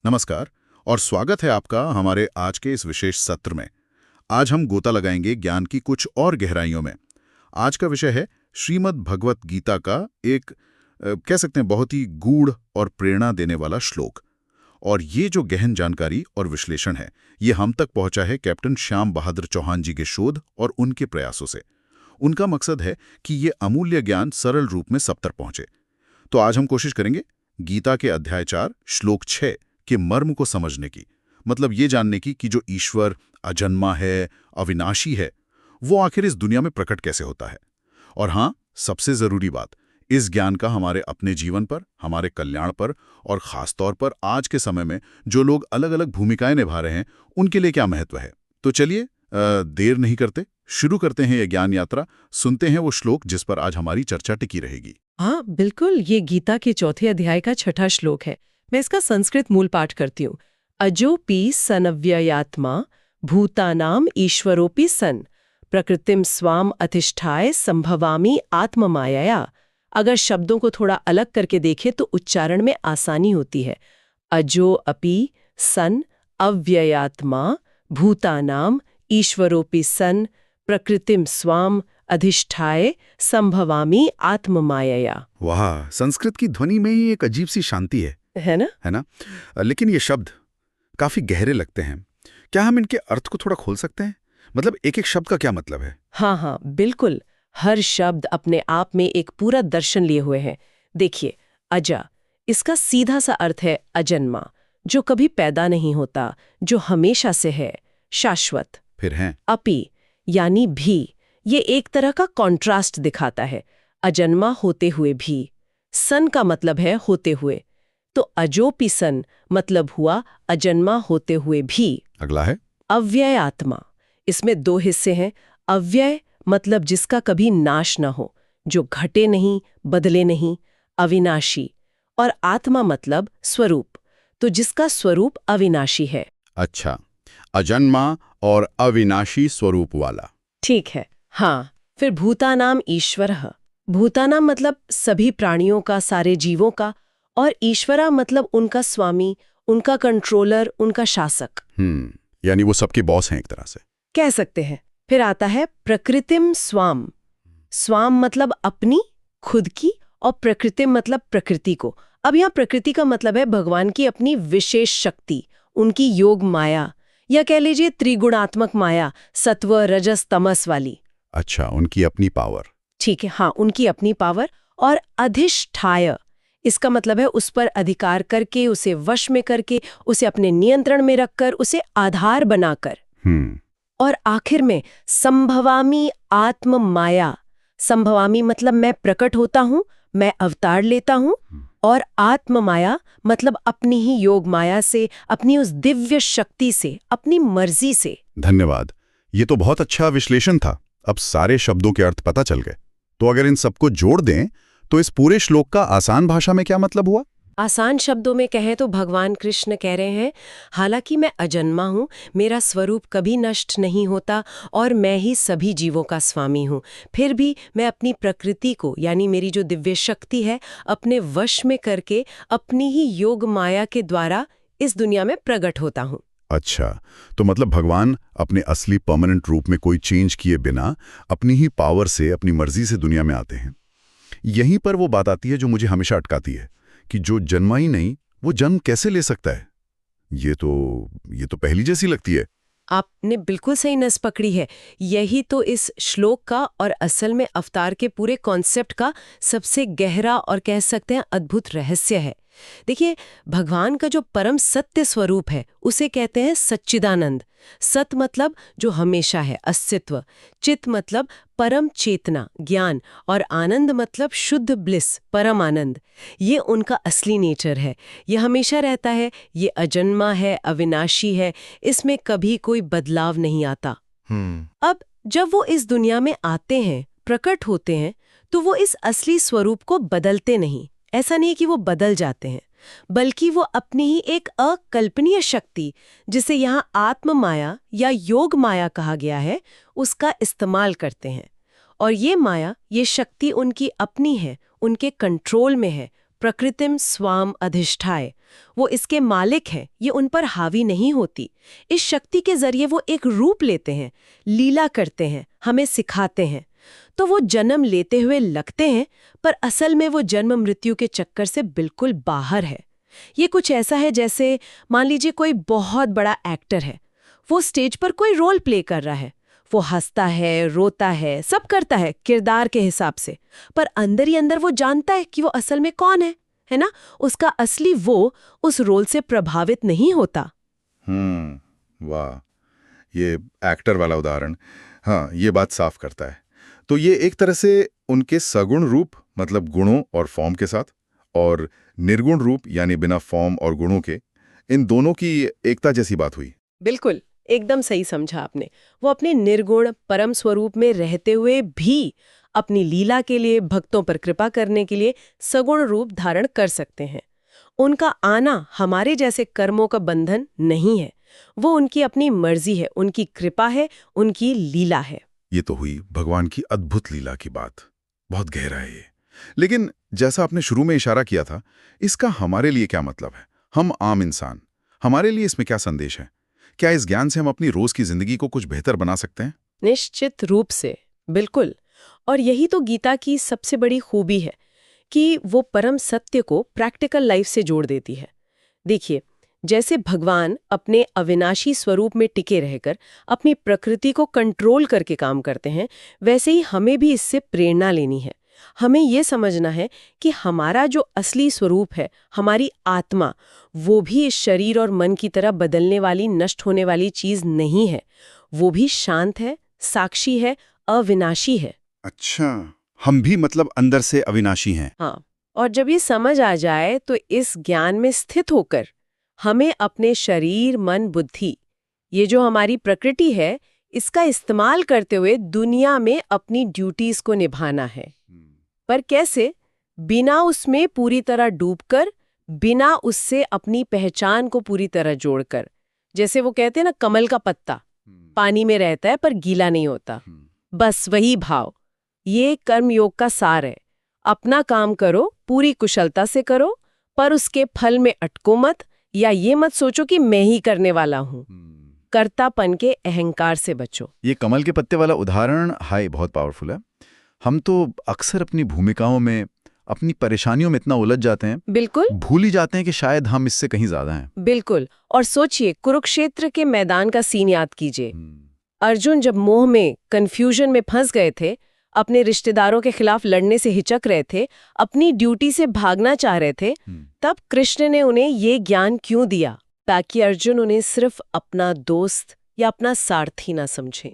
नमस्कार और स्वागत है आपका हमारे आज के इस विशेष सत्र में। आज हम गोता लगाएंगे ज्ञान की कुछ और गहराइयों में। आज का विषय है श्रीमद् भगवत गीता का एक कह सकते हैं बहुत ही गूढ़ और प्रेरणा देने वाला श्लोक। और ये जो गहन जानकारी और विश्लेषण है, ये हम तक पहुंचा है कैप्टन श्याम बहादुर चौहान जी के शोध और उनके प्रयासों से। उनका मकसद है कि ये अमूल्य ज्ञान सरल रूप में सब तक पहुंचे। तो आज हम कोशिश करेंगे गीता के अध्याय 4 श्लोक 6 के मर्म को समझने की, मतलब ये जानने की कि जो ईश्वर अजन्मा है, अविनाशी है, वो आखिर इस दुनिया में प्रकट कैसे होता है। और हाँ, सबसे जरूरी बात, इस ज्ञान का हमारे अपने जीवन पर, हमारे कल्याण पर और खासतौर पर आज के समय में जो लोग अलग अलग भूमिकाएं निभा रहे हैं, उनके लिए क्या महत्व है। तो चलिए देर नहीं करते, शुरू करते हैं ये ज्ञान यात्रा। सुनते हैं वो श्लोक जिस पर आज हमारी चर्चा टिकी रहेगी। हाँ बिल्कुल, ये गीता के चौथे अध्याय का 6ठा श्लोक है। मैं इसका संस्कृत मूल पाठ करती हूँ। अजोपि सनव्ययात्मा भूतानाम ईश्वरोपि सन प्रकृतिम स्वाम अधिष्ठाय संभवामि आत्ममायया। अगर शब्दों को थोड़ा अलग करके देखें तो उच्चारण में आसानी होती है। अजो अपि सन अव्ययात्मा भूतानाम ईश्वरोपि सन प्रकृतिम स्वाम अधिष्ठाय संभवामि आत्ममायया। वाह, संस्कृत की ध्वनि में ही एक अजीब सी शांति है ना? लेकिन ये शब्द काफी गहरे लगते हैं। क्या हम इनके अर्थ को थोड़ा खोल सकते हैं? मतलब एक एक शब्द का क्या मतलब है? हाँ बिल्कुल। हर शब्द अपने आप में एक पूरा दर्शन लिए हुए है। देखिए, अजा, इसका सीधा सा अर्थ है अजन्मा, जो कभी पैदा नहीं होता, जो हमेशा से है, शाश्वत। फिर हैं अपि यानी भी, ये एक तरह का कॉन्ट्रास्ट दिखाता है, अजन्मा होते हुए भी। सन का मतलब है होते हुए, तो अजोपि सन मतलब हुआ अजन्मा होते हुए भी। अगला है अव्यय आत्मा। इसमें 2 हिस्से हैं। अव्यय मतलब जिसका कभी नाश न हो, जो घटे नहीं, बदले नहीं, अविनाशी। और आत्मा मतलब स्वरूप, तो जिसका स्वरूप अविनाशी है। अच्छा, अजन्मा और अविनाशी स्वरूप वाला। ठीक है। हाँ, फिर भूतानाम ईश्वरः। भूतानाम मतलब सभी प्राणियों का, सारे जीवों का, और ईश्वरा मतलब उनका स्वामी, उनका कंट्रोलर, उनका शासक। यानी वो सबके बॉस हैं एक तरह से, कह सकते हैं। फिर आता है प्रकृतिम स्वाम। स्वाम मतलब अपनी, खुद की, और प्रकृतिम मतलब प्रकृति को। अब यहाँ प्रकृति का मतलब है भगवान की अपनी विशेष शक्ति, उनकी योग माया, या कह लीजिए त्रिगुणात्मक माया, सत्व रजस तमस वाली। अच्छा, उनकी अपनी पावर। ठीक है, हाँ, उनकी अपनी पावर। और अधिष्ठाय, इसका मतलब है उस पर अधिकार करके, उसे वश में करके, उसे अपने नियंत्रण में रखकर, उसे आधार बनाकर। और आखिर में संभवामी आत्म माया। संभवामी मतलब मैं प्रकट होता हूँ, मैं अवतार लेता हूँ। और आत्म माया मतलब अपनी ही योग माया से, अपनी उस दिव्य शक्ति से, अपनी मर्जी से। धन्यवाद, ये तो बहुत अच्छा विश्लेषण था। अब सारे शब्दों के अर्थ पता चल गए। तो अगर इन सबको जोड़ दें तो इस पूरे श्लोक का आसान भाषा में क्या मतलब हुआ? आसान शब्दों में कहें तो भगवान कृष्ण कह रहे हैं, हालांकि मैं अजन्मा हूँ, मेरा स्वरूप कभी नष्ट नहीं होता और मैं ही सभी जीवों का स्वामी हूँ, फिर भी मैं अपनी प्रकृति को, यानी मेरी जो दिव्य शक्ति है, अपने वश में करके अपनी ही योग माया के द्वारा इस दुनिया में प्रकट होता हूँ। अच्छा, तो मतलब भगवान अपने असली परमानेंट रूप में कोई चेंज किए बिना अपनी ही पावर से, अपनी मर्जी से दुनिया में आते हैं। यहीं पर वो बात आती है जो मुझे हमेशा अटकाती है कि जो जन्मा ही नहीं, वो जन्म कैसे ले सकता है? ये तो पहली जैसी लगती है। आपने बिल्कुल सही नस पकड़ी है। यही तो इस श्लोक का और असल में अवतार के पूरे कॉन्सेप्ट का सबसे गहरा और कह सकते हैं अद्भुत रहस्य है। देखिए, भगवान का जो परम सत्य स्वरूप है उसे कहते हैं सच्चिदानंद। सत मतलब जो हमेशा है, अस्तित्व। चित मतलब परम चेतना, ज्ञान। और आनंद मतलब शुद्ध ब्लिस, परम आनंद। ये उनका असली नेचर है, ये हमेशा रहता है, ये अजन्मा है, अविनाशी है, इसमें कभी कोई बदलाव नहीं आता। अब जब वो इस दुनिया में आते हैं, प्रकट होते हैं, तो वो इस असली स्वरूप को बदलते नहीं। ऐसा नहीं कि वो बदल जाते हैं, बल्कि वो अपनी ही एक अकल्पनीय शक्ति, जिसे यहाँ आत्म माया या योग माया कहा गया है, उसका इस्तेमाल करते हैं। और ये माया, ये शक्ति उनकी अपनी है, उनके कंट्रोल में है, प्रकृतिम स्वाम अधिष्ठाय, वो इसके मालिक हैं, ये उन पर हावी नहीं होती। इस शक्ति के जरिए वो एक रूप लेते हैं, लीला करते हैं, हमें सिखाते हैं। तो वो जन्म लेते हुए लगते हैं, पर असल में वो जन्म मृत्यु के चक्कर से बिल्कुल बाहर है। ये कुछ ऐसा है जैसे मान लीजिए कोई बहुत बड़ा एक्टर है, वो स्टेज पर कोई रोल प्ले कर रहा है, वो हंसता है, रोता है, सब करता है किरदार के हिसाब से, पर अंदर ही अंदर वो जानता है कि वो असल में कौन है ना? उसका असली वो उस रोल से प्रभावित नहीं होता। वाह, ये एक्टर वाला उदाहरण, हाँ, ये बात साफ करता है। तो ये एक तरह से उनके सगुण रूप, मतलब गुणों और फॉर्म के साथ, और निर्गुण रूप यानी बिना फॉर्म और गुणों के, इन दोनों की एकता जैसी बात हुई। बिल्कुल, एकदम सही समझा आपने। वो अपने निर्गुण परम स्वरूप में रहते हुए भी अपनी लीला के लिए, भक्तों पर कृपा करने के लिए सगुण रूप धारण कर सकते हैं। उनका आना हमारे जैसे कर्मों का बंधन नहीं है, वो उनकी अपनी मर्जी है, उनकी कृपा है, उनकी लीला है। ये तो हुई भगवान की अद्भुत लीला की बात, बहुत गहरा है ये। लेकिन जैसा आपने शुरू में इशारा किया था, इसका हमारे लिए क्या मतलब है? हम आम इंसान, हमारे लिए इसमें क्या संदेश है? क्या इस ज्ञान से हम अपनी रोज की जिंदगी को कुछ बेहतर बना सकते हैं? निश्चित रूप से, बिल्कुल। और यही तो गीता की सबसे बड़ी खूबी है कि वो परम सत्य को प्रैक्टिकल लाइफ से जोड़ देती है। देखिए, जैसे भगवान अपने अविनाशी स्वरूप में टिके रहकर अपनी प्रकृति को कंट्रोल करके काम करते हैं, वैसे ही हमें भी इससे प्रेरणा लेनी है। हमें ये समझना है कि हमारा जो असली स्वरूप है, हमारी आत्मा, वो भी इस शरीर और मन की तरह बदलने वाली, नष्ट होने वाली चीज नहीं है। वो भी शांत है, साक्षी है, अविनाशी है। अच्छा, हम भी मतलब अंदर से अविनाशी हैं। हाँ, और जब ये समझ आ जाए तो इस ज्ञान में स्थित होकर हमें अपने शरीर, मन, बुद्धि, ये जो हमारी प्रकृति है, इसका इस्तेमाल करते हुए दुनिया में अपनी ड्यूटीज को निभाना है। पर कैसे? बिना उसमें पूरी तरह डूबकर, बिना उससे अपनी पहचान को पूरी तरह जोड़कर। जैसे वो कहते हैं ना, कमल का पत्ता पानी में रहता है पर गीला नहीं होता, बस वही भाव। ये कर्मयोग का सार है। अपना काम करो, पूरी कुशलता से करो, पर उसके फल में अटको मत, या ये मत सोचो कि मैं ही करने वाला हूँ। कर्तापन के अहंकार से बचो। ये कमल के पत्ते वाला उदाहरण बहुत पावरफुल है। हम तो अक्सर अपनी भूमिकाओं में, अपनी परेशानियों में इतना उलझ जाते हैं, बिल्कुल भूल ही जाते हैं कि शायद हम इससे कहीं ज्यादा हैं। बिल्कुल। और सोचिए, कुरुक्षेत्र के मैदान का सीन याद कीजिए। अर्जुन जब मोह में, कंफ्यूजन में फंस गए थे, अपने रिश्तेदारों के खिलाफ लड़ने से हिचक रहे थे, अपनी ड्यूटी से भागना चाह रहे थे, तब कृष्ण ने उन्हें ये ज्ञान क्यों दिया? ताकि अर्जुन उन्हें सिर्फ अपना दोस्त या अपना सारथी ना समझें,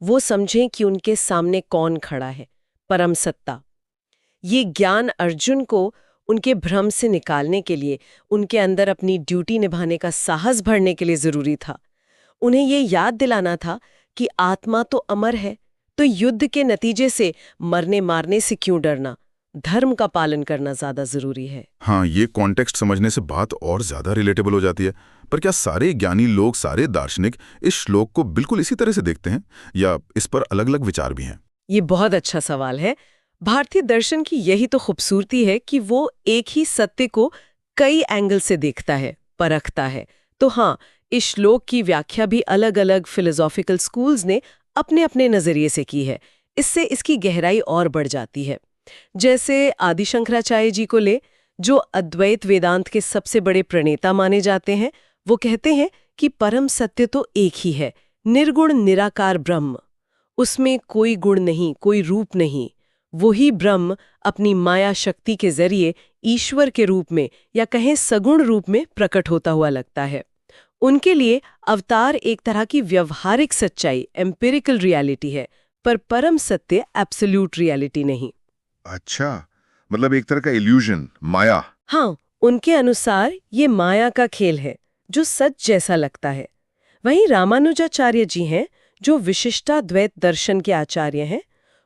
वो समझें कि उनके सामने कौन खड़ा है, परम सत्ता। ये ज्ञान अर्जुन को उनके भ्रम से निकालने के लिए, उनके अंदर अपनी ड्यूटी निभाने का साहस भरने के लिए जरूरी था। उन्हें ये याद दिलाना था कि आत्मा तो अमर है, तो युद्ध के नतीजे से मरने मारने से क्यों डरना? धर्म का पालन करना ज्यादा जरूरी है। हाँ, ये कॉन्टेक्स्ट समझने से बात और ज्यादा रिलेटेबल हो जाती है। पर क्या सारे ज्ञानी लोग, सारे दार्शनिक इस श्लोक को बिल्कुल इसी तरह से देखते हैं, या इस पर अलग अलग विचार भी हैं? ये बहुत अच्छा सवाल है। भारतीय दर्शन की यही तो खूबसूरती है कि वो एक ही सत्य को कई एंगल से देखता है, परखता है। तो हाँ, इस श्लोक की व्याख्या भी अलग अलग फिलोसॉफिकल स्कूल्स ने अपने अपने नजरिए से की है। इससे इसकी गहराई और बढ़ जाती है। जैसे आदि शंकराचार्य जी को ले, जो अद्वैत वेदांत के सबसे बड़े प्रणेता माने जाते हैं, वो कहते हैं कि परम सत्य तो एक ही है, निर्गुण निराकार ब्रह्म। उसमें कोई गुण नहीं, कोई रूप नहीं। वही ब्रह्म अपनी माया शक्ति के जरिए ईश्वर के रूप में, या कहें सगुण रूप में प्रकट होता हुआ लगता है। उनके लिए अवतार एक तरह की व्यवहारिक सच्चाई, एम्पिरिकल रियलिटी है, पर परम सत्य एब्सोल्यूट रियलिटी नहीं। अच्छा, मतलब एक तरह का इल्यूजन, माया। हाँ, उनके अनुसार ये माया का खेल है जो सच जैसा लगता है। वहीं रामानुजाचार्य जी हैं, जो विशिष्टाद्वैत दर्शन के आचार्य हैं।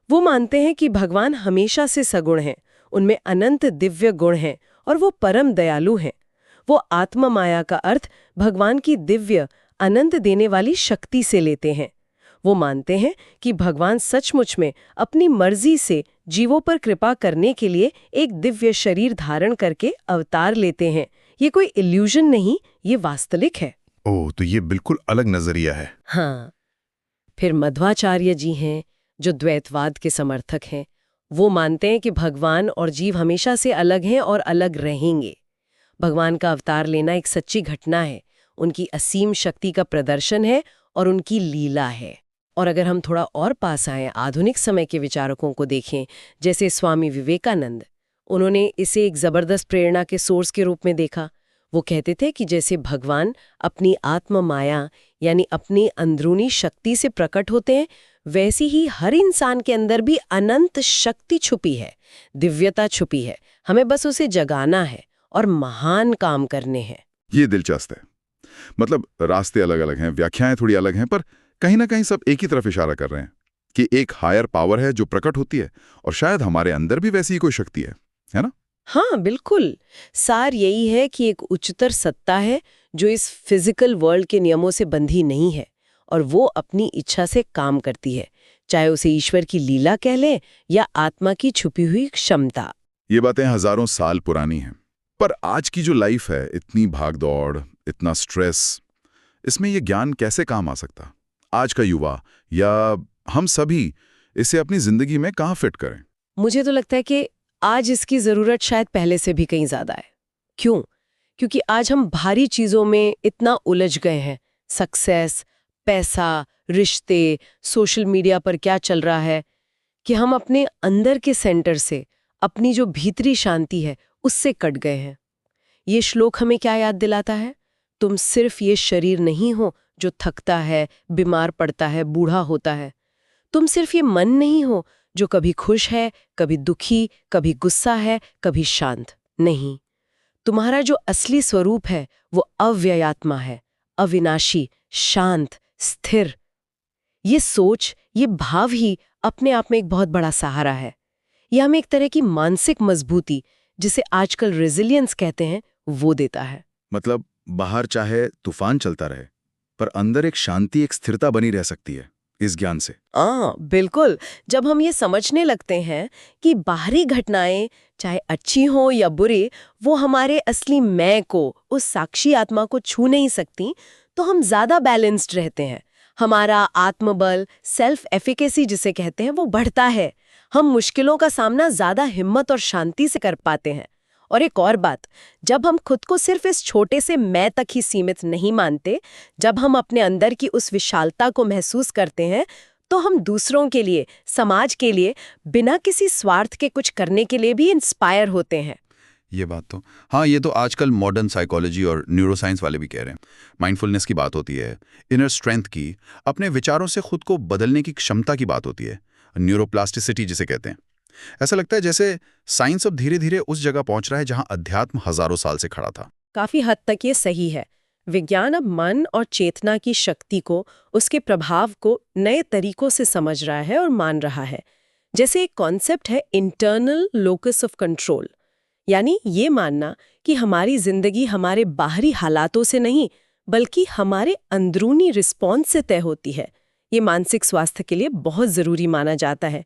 वो मानते हैं कि भगवान हमेशा से सगुण हैं, उनमें अनंत दिव्य गुण हैं और वो परम दयालु हैं। वो आत्मा माया का अर्थ भगवान की दिव्य, अनंत देने वाली शक्ति से लेते हैं। वो मानते हैं कि भगवान सचमुच में अपनी मर्जी से जीवों पर कृपा करने के लिए एक दिव्य शरीर धारण करके अवतार लेते हैं। ये कोई इल्यूजन नहीं, ये वास्तविक है। ओह, तो ये बिल्कुल अलग नजरिया है। हाँ। फिर मध्वाचार्य जी हैं, जो द्वैतवाद के समर्थक हैं। वो मानते हैं कि भगवान और जीव हमेशा से अलग हैं और अलग रहेंगे। भगवान का अवतार लेना एक सच्ची घटना है, उनकी असीम शक्ति का प्रदर्शन है और उनकी लीला है। और अगर हम थोड़ा और पास आएं, आधुनिक समय के विचारकों को देखें, जैसे स्वामी विवेकानंद, उन्होंने इसे एक जबरदस्त प्रेरणा के सोर्स के रूप में देखा। वो कहते थे कि जैसे भगवान अपनी आत्म माया यानी अपनी अंदरूनी शक्ति से प्रकट होते हैं, वैसी ही हर इंसान के अंदर भी अनंत शक्ति छुपी है, दिव्यता छुपी है। हमें बस उसे जगाना है और महान काम करने हैं। ये दिलचस्प है। मतलब रास्ते अलग अलग हैं, व्याख्याएं थोड़ी अलग हैं, पर कहीं ना कहीं सब एक ही तरफ इशारा कर रहे हैं कि एक हायर पावर है जो प्रकट होती है, और शायद हमारे अंदर भी वैसी ही कोई शक्ति है ना? हाँ, बिल्कुल। सार यही है कि एक उच्चतर सत्ता है जो इस फिजिकल वर्ल्ड के नियमों से बंधी नहीं है, और वो अपनी इच्छा से काम करती है, चाहे उसे ईश्वर की लीला कह लें या आत्मा की छुपी हुई क्षमता। ये बातें हजारों साल पुरानी हैं, पर आज की जो लाइफ है, इतनी भागदौड़, इतना स्ट्रेस, इसमें ये ज्ञान कैसे काम आ सकता? आज का युवा या हम सभी इसे अपनी जिंदगी में कहाँ फिट करें? मुझे तो लगता है कि आज इसकी जरूरत शायद पहले से भी कहीं ज्यादा है। क्यों? क्योंकि आज हम भारी चीजों में इतना उलझ गए हैं। सक्सेस, पैसा, रिश्ते, सोशल मीडिया पर क्या चल रहा है, कि हम अपने अंदर के सेंटर से, अपनी जो भीतरी शांति है, उससे कट गए हैं। ये श्लोक हमें क्या याद दिलाता है? तुम सिर्फ ये शरीर नहीं हो जो थकता है, बीमार पड़ता है, बूढ़ा होता है। तुम सिर्फ ये मन नहीं हो जो कभी खुश है, कभी दुखी, कभी गुस्सा है, कभी शांत। नहीं, तुम्हारा जो असली स्वरूप है वो अव्ययात्मा है, अविनाशी, शांत, स्थिर। ये सोच, ये भाव ही अपने आप में एक बहुत बड़ा सहारा है। यह हमें एक तरह की मानसिक मजबूती, जिसे आजकल रेजिलियंस कहते हैं, वो देता है। मतलब बाहर चाहे तूफान चलता रहे, पर अंदर एक शांति, एक स्थिरता बनी रह सकती है इस ज्ञान से। बिल्कुल। जब हम ये समझने लगते हैं कि बाहरी घटनाएं चाहे अच्छी हो या बुरी, वो हमारे असली मैं को, उस साक्षी आत्मा को छू नहीं सकती, तो हम ज्यादा बैलेंस्ड रहते हैं। हमारा आत्मबल, सेल्फ एफिकेसी जिसे कहते हैं, वो बढ़ता है। हम मुश्किलों का सामना ज्यादा हिम्मत और शांति से कर पाते हैं। और एक और बात, जब हम खुद को सिर्फ इस छोटे से मैं तक ही सीमित नहीं मानते, जब हम अपने अंदर की उस विशालता को महसूस करते हैं, तो हम दूसरों के लिए, समाज के लिए, बिना किसी स्वार्थ के कुछ करने के लिए भी इंस्पायर होते हैं। ये बात तो हाँ, ये तो आजकल मॉडर्न साइकोलॉजी और न्यूरोसाइंस वाले भी कह रहे हैं। माइंडफुलनेस की बात होती है, इनर स्ट्रेंथ की, अपने विचारों से खुद को बदलने की क्षमता की बात होती है, न्यूरोप्लास्टिसिटी जिसे कहते हैं। ऐसा लगता है जैसे साइंस अब धीरे धीरे उस जगह पहुंच रहा है जहां अध्यात्म हजारों साल से खड़ा था। काफी हद तक ये सही है। विज्ञान अब मन और चेतना की शक्ति को, उसके प्रभाव को नए तरीकों से समझ रहा है और मान रहा है। जैसे एक कॉन्सेप्ट है इंटरनल लोकस ऑफ कंट्रोल, यानी ये मानना कि हमारी जिंदगी हमारे बाहरी हालातों से नहीं, बल्कि हमारे अंदरूनी रिस्पॉन्स से तय होती है। ये मानसिक स्वास्थ्य के लिए बहुत जरूरी माना जाता है।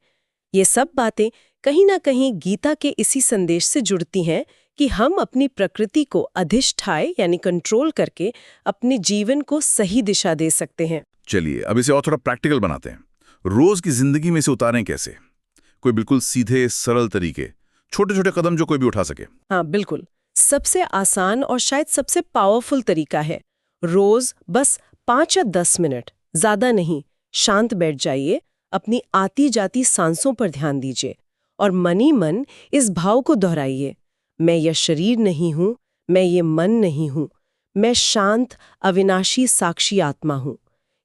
ये सब बातें कहीं ना कहीं गीता के इसी संदेश से जुड़ती हैं कि हम अपनी प्रकृति को अधिष्ठाय यानी कंट्रोल करके अपने जीवन को सही दिशा दे सकते हैं। चलिए अब इसे और थोड़ा प्रैक्टिकल बनाते हैं। रोज की जिंदगी में इसे उतारें कैसे? कोई बिल्कुल सीधे सरल तरीके, छोटे छोटे कदम जो कोई भी उठा सके। हाँ, बिल्कुल। सबसे आसान और शायद सबसे पावरफुल तरीका है, रोज बस 5 या 10 मिनट, ज्यादा नहीं, शांत बैठ जाइए, अपनी आती जाती सांसों पर ध्यान दीजिए और मनी मन इस भाव को दोहराइए, मैं यह शरीर नहीं हूं, मैं ये मन नहीं हूं, मैं शांत अविनाशी साक्षी आत्मा हूं।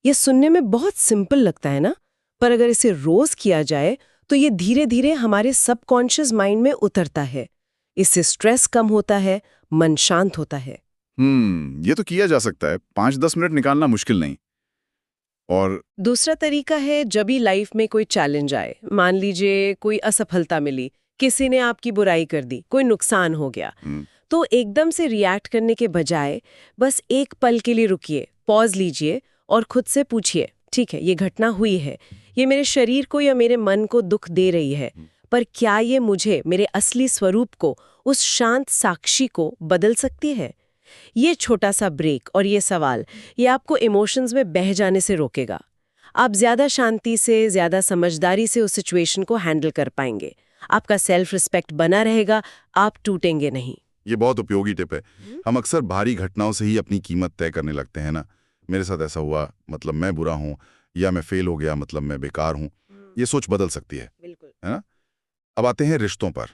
यह सुनने में बहुत सिंपल लगता है ना, पर अगर इसे रोज किया जाए तो ये धीरे धीरे हमारे सबकॉन्शियस माइंड में उतरता है। इससे स्ट्रेस कम होता है, मन शांत होता है। ये तो किया जा सकता है। 5-10 मिनट निकालना मुश्किल नहीं। और दूसरा तरीका है, जब भी लाइफ में कोई चैलेंज आए, मान लीजिए कोई असफलता मिली, किसी ने आपकी बुराई कर दी, कोई नुकसान हो गया, तो एकदम से रिएक्ट करने के बजाय बस एक पल के लिए रुकिए, पॉज लीजिए और खुद से पूछिए, ठीक है, ये घटना हुई है, ये मेरे शरीर को या मेरे मन को दुख दे रही है, पर क्या ये मुझे, मेरे असली स्वरूप को, उस शांत साक्षी को बदल सकती है? ये छोटा सा ब्रेक और ये सवाल, ये आपको इमोशंस में बह जाने से रोकेगा। आप ज्यादा शांति से, ज्यादा समझदारी से उस सिचुएशन को हैंडल कर पाएंगे। आपका सेल्फ रिस्पेक्ट बना रहेगा, आप टूटेंगे नहीं। ये बहुत उपयोगी टिप है। हम अक्सर भारी घटनाओं से ही अपनी कीमत तय करने लगते हैं ना। मेरे साथ ऐसा हुआ मतलब मैं बुरा हूँ, या मैं फेल हो गया मतलब मैं बेकार हूँ। ये सोच बदल सकती है ना? अब आते हैं रिश्तों पर।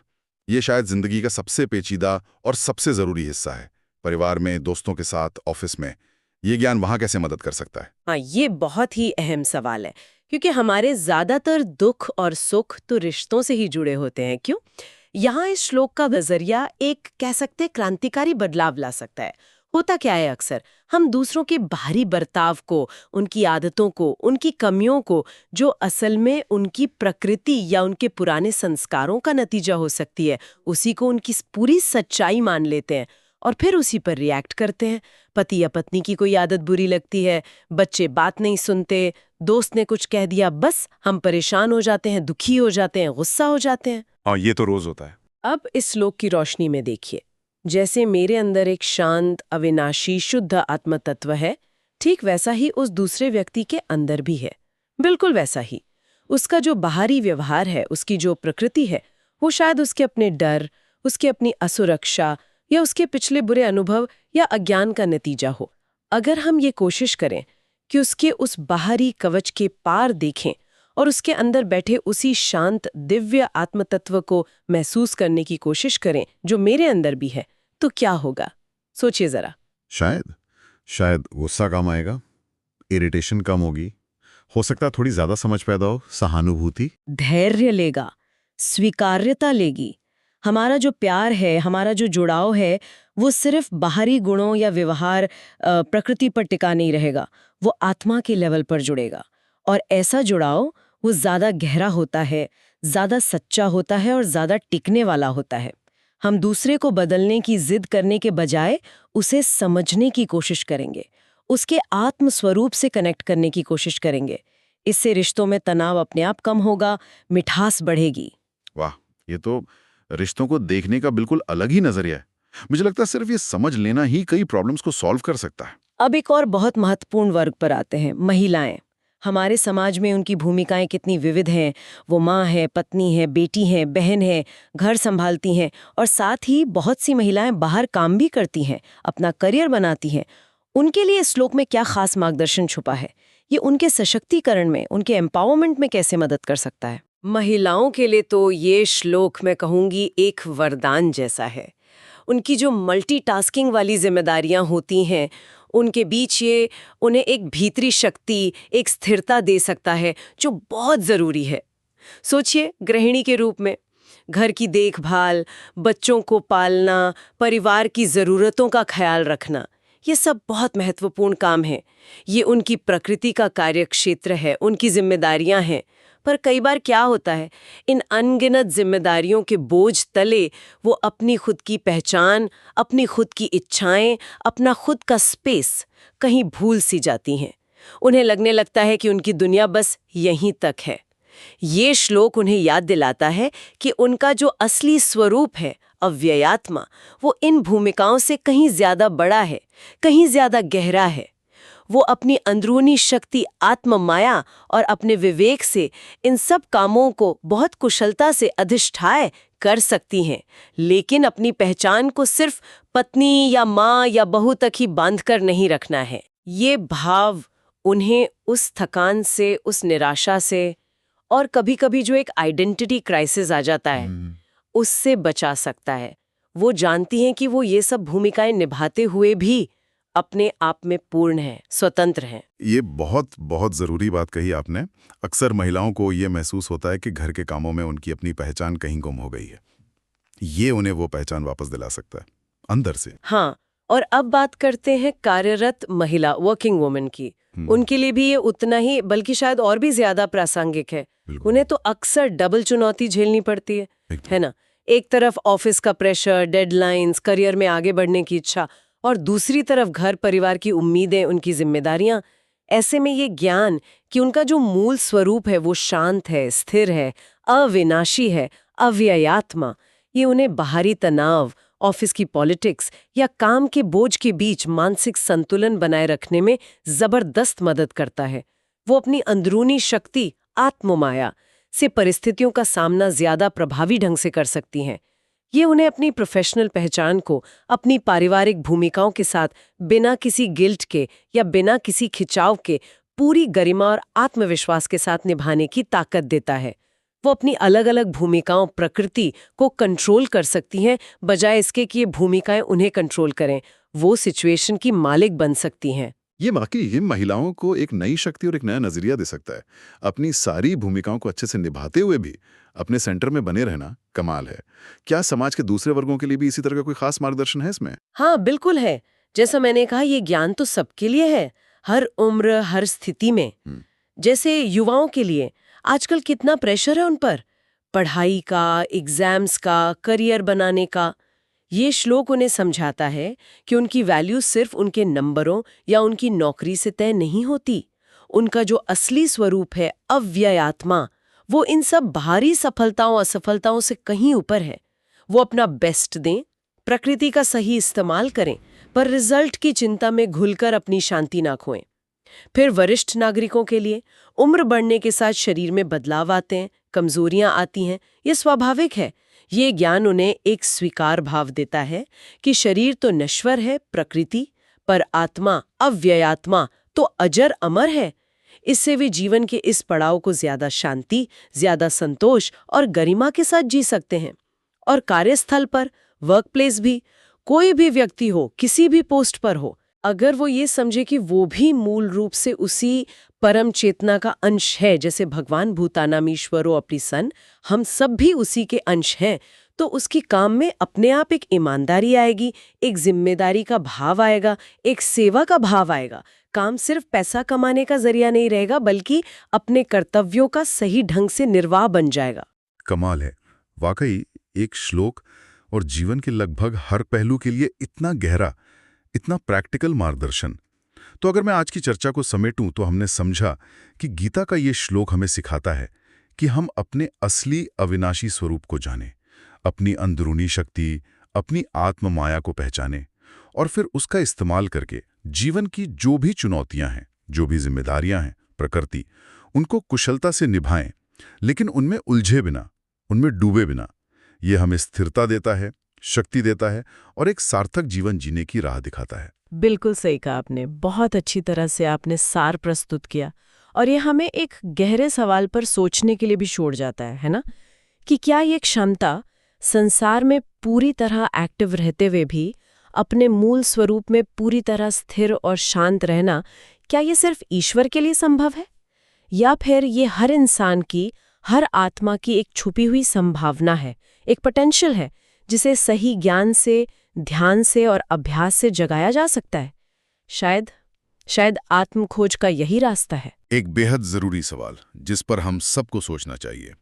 ये शायद जिंदगी का सबसे पेचीदा और सबसे जरूरी हिस्सा है। परिवार में, दोस्तों के साथ, ऑफिस में, ये ज्ञान वहां कैसे मदद कर सकता है? हाँ, ये बहुत ही अहम सवाल है, क्योंकि हमारे ज्यादातर दुख और सुख तो रिश्तों से ही जुड़े होते हैं। क्यों? यहाँ इस श्लोक का नजरिया एक, कह सकते हैं, क्रांतिकारी बदलाव ला सकता है। होता क्या है, अक्सर हम दूसरों के बाहरी बर्ताव को, उनकी आदतों को, उनकी कमियों को, जो असल में उनकी प्रकृति या उनके पुराने संस्कारों का नतीजा हो सकती है, उसी को उनकी पूरी सच्चाई मान लेते हैं और फिर उसी पर रिएक्ट करते हैं। पति या पत्नी की कोई आदत बुरी लगती है, बच्चे बात नहीं सुनते, दोस्त ने कुछ कह दिया, बस हम परेशान हो जाते हैं, दुखी हो जाते हैं, गुस्सा हो जाते हैं। हाँ, ये तो रोज होता है। अब इस श्लोक की रोशनी में देखिए, जैसे मेरे अंदर एक शांत, अविनाशी, शुद्ध आत्म तत्व है, ठीक वैसा ही उस दूसरे व्यक्ति के अंदर भी है। बिल्कुल वैसा ही। उसका जो बाहरी व्यवहार है, उसकी जो प्रकृति है, वो शायद उसके अपने डर, उसकी अपनी असुरक्षा या उसके पिछले बुरे अनुभव या अज्ञान का नतीजा हो। अगर हम ये कोशिश करें कि उसके उस बाहरी कवच के पार देखें और उसके अंदर बैठे उसी शांत, दिव्य आत्मतत्व को महसूस करने की कोशिश करें जो मेरे अंदर भी है, तो क्या होगा? सोचिए जरा। शायद गुस्सा कम आएगा, इरिटेशन कम होगी, हो सकता है थोड़ी ज्यादा समझ पैदा हो, सहानुभूति, धैर्य लेगा, स्वीकार्यता लेगी। हमारा जो प्यार है, हमारा जो जुड़ाव है, वो सिर्फ बाहरी गुणों या व्यवहार, प्रकृति पर टिका नहीं रहेगा, वो आत्मा के लेवल पर जुड़ेगा। और ऐसा जुड़ाव वो ज्यादा गहरा होता है, ज्यादा सच्चा होता है और ज्यादा टिकने वाला होता है। हम दूसरे को बदलने की जिद करने के बजाय उसे समझने की कोशिश करेंगे, उसके आत्म स्वरूप से कनेक्ट करने की कोशिश करेंगे। इससे रिश्तों में तनाव अपने आप कम होगा, मिठास बढ़ेगी। वाह, ये तो रिश्तों को देखने का बिल्कुल अलग ही नजरिया है। मुझे लगता है सिर्फ ये समझ लेना ही कई प्रॉब्लम्स को सॉल्व कर सकता है। अब एक और बहुत महत्वपूर्ण वर्ग पर आते हैं, महिलाएं। हमारे समाज में उनकी भूमिकाएं कितनी विविध हैं। वो माँ है, पत्नी है, बेटी है, बहन है, घर संभालती हैं, और साथ ही बहुत सी महिलाएं बाहर काम भी करती हैं, अपना करियर बनाती हैं। उनके लिए इस श्लोक में क्या खास मार्गदर्शन छुपा है? ये उनके सशक्तिकरण में, उनके एम्पावरमेंट में कैसे मदद कर सकता है? महिलाओं के लिए तो ये श्लोक, मैं कहूँगी, एक वरदान जैसा है। उनकी जो मल्टीटास्किंग वाली जिम्मेदारियां होती हैं, उनके बीच ये उन्हें एक भीतरी शक्ति, एक स्थिरता दे सकता है जो बहुत ज़रूरी है। सोचिए, गृहिणी के रूप में घर की देखभाल, बच्चों को पालना, परिवार की ज़रूरतों का ख्याल रखना, ये सब बहुत महत्वपूर्ण काम है। ये उनकी प्रकृति का कार्यक्षेत्र है, उनकी जिम्मेदारियां हैं। पर कई बार क्या होता है, इन अनगिनत जिम्मेदारियों के बोझ तले वो अपनी खुद की पहचान, अपनी खुद की इच्छाएं, अपना खुद का स्पेस कहीं भूल सी जाती हैं। उन्हें लगने लगता है कि उनकी दुनिया बस यहीं तक है। ये श्लोक उन्हें याद दिलाता है कि उनका जो असली स्वरूप है, अव्ययात्मा, वो इन भूमिकाओं से कहीं ज्यादा बड़ा है, कहीं ज्यादा गहरा है। वो अपनी अंदरूनी शक्ति, आत्म माया और अपने विवेक से इन सब कामों को बहुत कुशलता से अधिष्ठाय कर सकती हैं, लेकिन अपनी पहचान को सिर्फ पत्नी या माँ या बहू तक ही बांधकर नहीं रखना है। ये भाव उन्हें उस थकान से, उस निराशा से, और कभी-कभी जो एक आइडेंटिटी क्राइसिस आ जाता है, उससे बचा सकता है। वो जानती हैं कि वो ये सब भूमिकाएं निभाते हुए भी अपने आप में पूर्ण है, स्वतंत्र है। ये बहुत बहुत जरूरी बात कही आपने। अक्सर महिलाओं को ये महसूस होता है कि घर के कामों में उनकी अपनी पहचान कहीं गुम हो गई है। ये उन्हें वो पहचान वापस दिला सकता है अंदर से। हाँ, और अब बात करते हैं कार्यरत महिला, वर्किंग वुमेन की। उनके लिए भी ये उतना ही, बल्कि शायद और भी ज्यादा प्रासंगिक है। उन्हें तो अक्सर डबल चुनौती झेलनी पड़ती है ना? एक तरफ ऑफिस का प्रेशर, डेडलाइंस, करियर में आगे बढ़ने की इच्छा, और दूसरी तरफ घर परिवार की उम्मीदें, उनकी जिम्मेदारियां। ऐसे में ये ज्ञान कि उनका जो मूल स्वरूप है वो शांत है, स्थिर है, अविनाशी है, अव्ययात्मा, ये उन्हें बाहरी तनाव, ऑफिस की पॉलिटिक्स या काम के बोझ के बीच मानसिक संतुलन बनाए रखने में जबरदस्त मदद करता है। वो अपनी अंदरूनी शक्ति, आत्ममाया से परिस्थितियों का सामना ज्यादा प्रभावी ढंग से कर सकती हैं। ये उन्हें अपनी प्रोफेशनल पहचान को अपनी पारिवारिक भूमिकाओं के साथ बिना किसी गिल्ट के या बिना किसी खिंचाव के पूरी गरिमा और आत्मविश्वास के साथ निभाने की ताकत देता है। वो अपनी अलग अलग भूमिकाओं, प्रकृति को कंट्रोल कर सकती हैं, बजाय इसके कि ये भूमिकाएं उन्हें कंट्रोल करें। वो सिचुएशन की मालिक बन सकती हैं। ये वाकई महिलाओं को एक नई शक्ति और एक नया नजरिया दे सकता है। अपनी सारी भूमिकाओं को अच्छे से निभाते हुए भी अपने सेंटर में बने रहना कमाल है। क्या समाज के दूसरे वर्गों के लिए भी इसी तरह का कोई खास मार्गदर्शन है इसमें? हाँ, बिल्कुल है। जैसा मैंने कहा, ये ज्ञान तो सबके लिए है, हर उम्र, हर स्थिति में। जैसे युवाओं के लिए आजकल कितना प्रेशर है उन पर, पढ़ाई का, एग्जाम्स का, करियर बनाने का। ये श्लोक उन्हें समझाता है कि उनकी वैल्यू सिर्फ उनके नंबरों या उनकी नौकरी से तय नहीं होती। उनका जो असली स्वरूप है, अव्ययात्मा, वो इन सब बाहरी सफलताओं असफलताओं से कहीं ऊपर है। वो अपना बेस्ट दें, प्रकृति का सही इस्तेमाल करें, पर रिजल्ट की चिंता में घुलकर अपनी शांति ना खोएं। फिर वरिष्ठ नागरिकों के लिए उम्र बढ़ने के साथ शरीर में बदलाव आते हैं, कमजोरियां आती हैं, ये स्वाभाविक है। ये ज्ञान उन्हें एक स्वीकार भाव देता है कि शरीर तो नश्वर है, प्रकृति, पर आत्मा, अव्ययात्मा तो अजर अमर है। इससे वे जीवन के इस पड़ाव को ज्यादा शांति, ज्यादा संतोष और गरिमा के साथ जी सकते हैं। और कार्यस्थल पर, वर्क प्लेस भी, कोई भी व्यक्ति हो, किसी भी पोस्ट पर हो, अगर वो ये समझे कि वो भी मूल रूप से उसी परम चेतना का अंश है, जैसे भगवान भूतानामीश्वरो अपनी सन, हम सब भी उसी के अंश हैं, तो उसकी काम में अपने आप एक ईमानदारी आएगी, एक जिम्मेदारी का भाव आएगा, एक सेवा का भाव आएगा। काम सिर्फ पैसा कमाने का जरिया नहीं रहेगा, बल्कि अपने कर्तव्यों का सही ढंग से निर्वाह बन जाएगा। कमाल है। वाकई एक श्लोक और जीवन के लगभग हर पहलू के लिए इतना गहरा, इतना प्रैक्टिकल मार्गदर्शन। तो अगर मैं आज की चर्चा को समेटूं तो हमने समझा कि गीता का ये श्लोक हमें सिखाता है कि हम अपने असली अविनाशी स्वरूप को जानें, अपनी अंदरूनी शक्ति, अपनी आत्म माया को पहचानें और फिर उसका इस्तेमाल करके जीवन की जो भी चुनौतियां हैं, जो भी जिम्मेदारियां हैं, प्रकृति, उनको कुशलता से निभाएं, लेकिन उनमें उलझे बिना, उनमें डूबे बिना। ये हमें स्थिरता देता है, शक्ति देता है और एक सार्थक जीवन जीने की राह दिखाता है। बिल्कुल सही कहा आपने, बहुत अच्छी तरह से आपने सार प्रस्तुत किया। और ये हमें एक गहरे सवाल पर सोचने के लिए भी छोड़ जाता है ना, कि क्या ये क्षमता संसार में पूरी तरह एक्टिव रहते हुए भी अपने मूल स्वरूप में पूरी तरह स्थिर और शांत रहना, क्या ये सिर्फ ईश्वर के लिए संभव है, या फिर ये हर इंसान की, हर आत्मा की एक छुपी हुई संभावना है, एक पोटेंशियल है, जिसे सही ज्ञान से, ध्यान से और अभ्यास से जगाया जा सकता है? शायद आत्मखोज का यही रास्ता है। एक बेहद जरूरी सवाल जिस पर हम सबको सोचना चाहिए।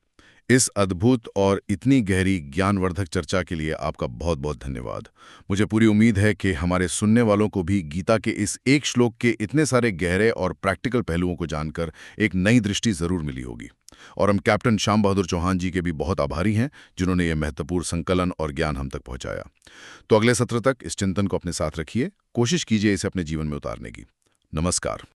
इस अद्भुत और इतनी गहरी ज्ञानवर्धक चर्चा के लिए आपका बहुत बहुत धन्यवाद। मुझे पूरी उम्मीद है कि हमारे सुनने वालों को भी गीता के इस एक श्लोक के इतने सारे गहरे और प्रैक्टिकल पहलुओं को जानकर एक नई दृष्टि जरूर मिली होगी। और हम कैप्टन श्याम बहादुर चौहान जी के भी बहुत आभारी हैं, जिन्होंने ये महत्वपूर्ण संकलन और ज्ञान हम तक पहुंचाया। तो अगले सत्र तक इस चिंतन को अपने साथ रखिए, कोशिश कीजिए इसे अपने जीवन में उतारने की। नमस्कार।